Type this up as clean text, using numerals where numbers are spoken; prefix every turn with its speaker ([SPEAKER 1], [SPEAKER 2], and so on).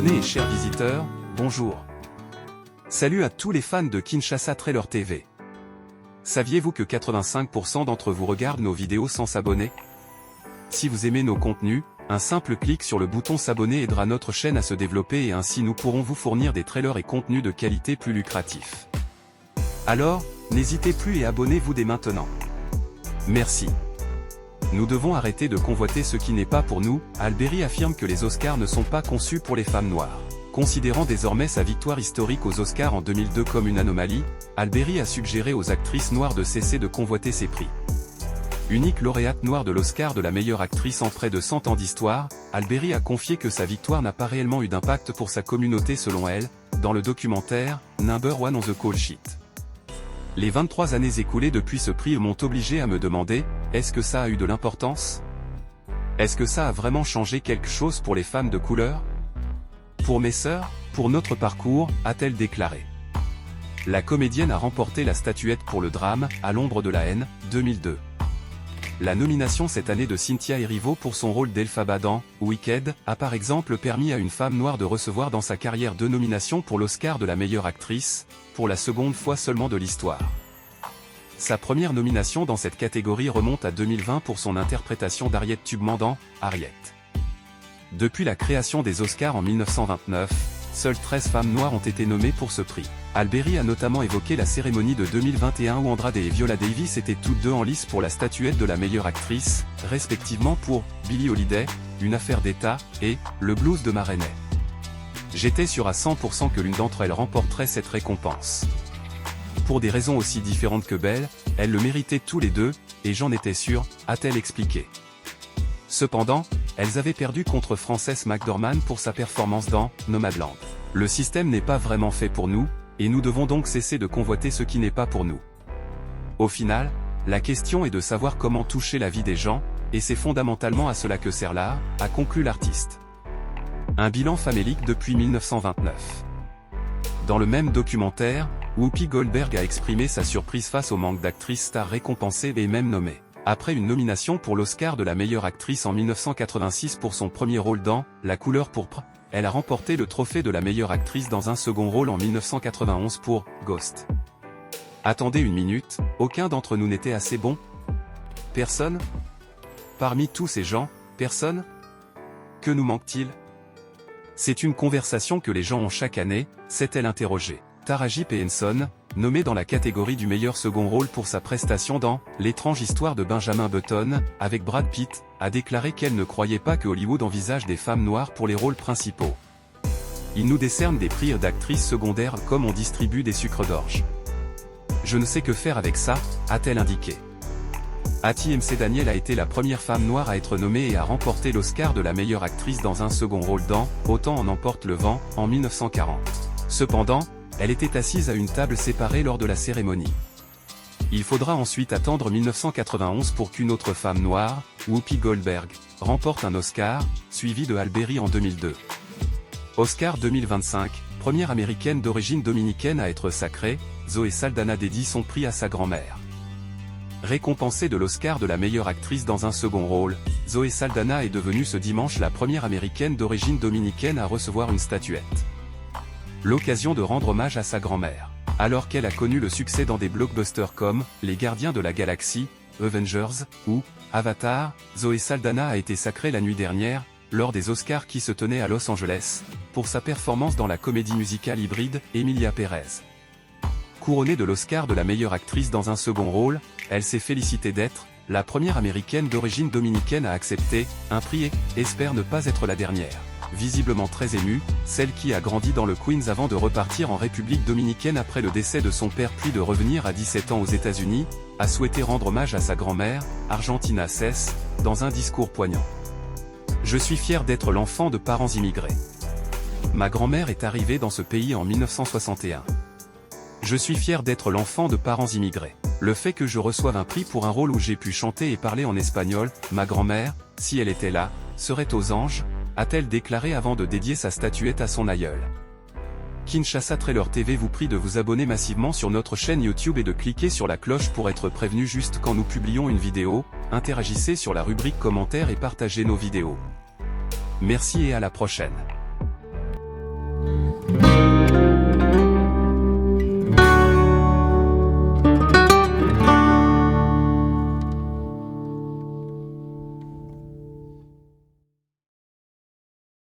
[SPEAKER 1] abonnés et chers visiteurs, bonjour. Salut à tous les fans de Kinshasa Trailer TV. Saviez-vous que 85% d'entre vous regardent nos vidéos sans s'abonner? Si vous aimez nos contenus, un simple clic sur le bouton s'abonner aidera notre chaîne à se développer et ainsi nous pourrons vous fournir des trailers et contenus de qualité plus lucratifs. Alors, n'hésitez plus et abonnez-vous dès maintenant. Merci. Nous devons arrêter de convoiter ce qui n'est pas pour nous. Alberi affirme que les Oscars ne sont pas conçus pour les femmes noires. Considérant désormais sa victoire historique aux Oscars en 2002 comme une anomalie, Alberi a suggéré aux actrices noires de cesser de convoiter ces prix. Unique lauréate noire de l'Oscar de la meilleure actrice en près de 100 ans d'histoire, Alberi a confié que sa victoire n'a pas réellement eu d'impact pour sa communauté selon elle, dans le documentaire « Number One on the Call Sheet ». Les 23 années écoulées depuis ce prix m'ont obligé à me demander, est-ce que ça a eu de l'importance? Est-ce que ça a vraiment changé quelque chose pour les femmes de couleur? Pour mes sœurs, pour notre parcours, a-t-elle déclaré. La comédienne a remporté la statuette pour le drame, À l'ombre de la haine, 2002. La nomination cette année de Cynthia Erivo pour son rôle d'Elphaba dans Wicked a par exemple permis à une femme noire de recevoir dans sa carrière 2 nominations pour l'Oscar de la meilleure actrice, pour la seconde fois seulement de l'histoire. Sa première nomination dans cette catégorie remonte à 2020 pour son interprétation d'Harriet Tubman dans Harriet. Depuis la création des Oscars en 1929, seules 13 femmes noires ont été nommées pour ce prix. Alberi a notamment évoqué la cérémonie de 2021 où Andrade et Viola Davis étaient toutes deux en lice pour la statuette de la meilleure actrice, respectivement pour Billie Holiday, Une affaire d'État, et Le blues de Ma Rainey. J'étais sûr à 100% que l'une d'entre elles remporterait cette récompense. Pour des raisons aussi différentes que belles, elles le méritaient tous les deux, et j'en étais sûr, a-t-elle expliqué. Cependant, elles avaient perdu contre Frances McDormand pour sa performance dans Nomadland. Le système n'est pas vraiment fait pour nous, et nous devons donc cesser de convoiter ce qui n'est pas pour nous. Au final, la question est de savoir comment toucher la vie des gens, et c'est fondamentalement à cela que sert l'art, a conclu l'artiste. Un bilan famélique depuis 1929. Dans le même documentaire, Whoopi Goldberg a exprimé sa surprise face au manque d'actrices stars récompensées et même nommées. Après une nomination pour l'Oscar de la meilleure actrice en 1986 pour son premier rôle dans La couleur pourpre, elle a remporté le trophée de la meilleure actrice dans un second rôle en 1991 pour Ghost. Attendez une minute, aucun d'entre nous n'était assez bon? Personne? Parmi tous ces gens, personne? Que nous manque-t-il? C'est une conversation que les gens ont chaque année, s'est-elle interrogée. Taraji P. Henson, nommée dans la catégorie du meilleur second rôle pour sa prestation dans L'étrange histoire de Benjamin Button, avec Brad Pitt, a déclaré qu'elle ne croyait pas que Hollywood envisage des femmes noires pour les rôles principaux. Il nous décerne des prix d'actrices secondaires comme on distribue des sucres d'orge. Je ne sais que faire avec ça, a-t-elle indiqué. Hattie McDaniel a été la première femme noire à être nommée et à remporter l'Oscar de la meilleure actrice dans un second rôle dans Autant en emporte le vent, en 1940. Cependant, elle était assise à une table séparée lors de la cérémonie. Il faudra ensuite attendre 1991 pour qu'une autre femme noire, Whoopi Goldberg, remporte un Oscar, suivie de Alberi en 2002. Oscar 2025, première américaine d'origine dominicaine à être sacrée, Zoé Saldana dédie son prix à sa grand-mère. Récompensée de l'Oscar de la meilleure actrice dans un second rôle, Zoé Saldana est devenue ce dimanche la première américaine d'origine dominicaine à recevoir une statuette. L'occasion de rendre hommage à sa grand-mère. Alors qu'elle a connu le succès dans des blockbusters comme Les Gardiens de la Galaxie, Avengers, ou Avatar, Zoé Saldana a été sacrée la nuit dernière, lors des Oscars qui se tenaient à Los Angeles, pour sa performance dans la comédie musicale hybride, Emilia Pérez. Couronnée de l'Oscar de la meilleure actrice dans un second rôle, elle s'est félicitée d'être la première américaine d'origine dominicaine à accepter un prix et espère ne pas être la dernière. Visiblement très émue, celle qui a grandi dans le Queens avant de repartir en République dominicaine après le décès de son père puis de revenir à 17 ans aux États-Unis, a souhaité rendre hommage à sa grand-mère, Argentina Cess, dans un discours poignant. Je suis fier d'être l'enfant de parents immigrés. Ma grand-mère est arrivée dans ce pays en 1961. Je suis fier d'être l'enfant de parents immigrés. Le fait que je reçoive un prix pour un rôle où j'ai pu chanter et parler en espagnol, ma grand-mère, si elle était là, serait aux anges, a-t-elle déclaré avant de dédier sa statuette à son aïeul. Kinshasa Trailer TV vous prie de vous abonner massivement sur notre chaîne YouTube et de cliquer sur la cloche pour être prévenu juste quand nous publions une vidéo, interagissez sur la rubrique commentaires et partagez nos vidéos. Merci et à la prochaine.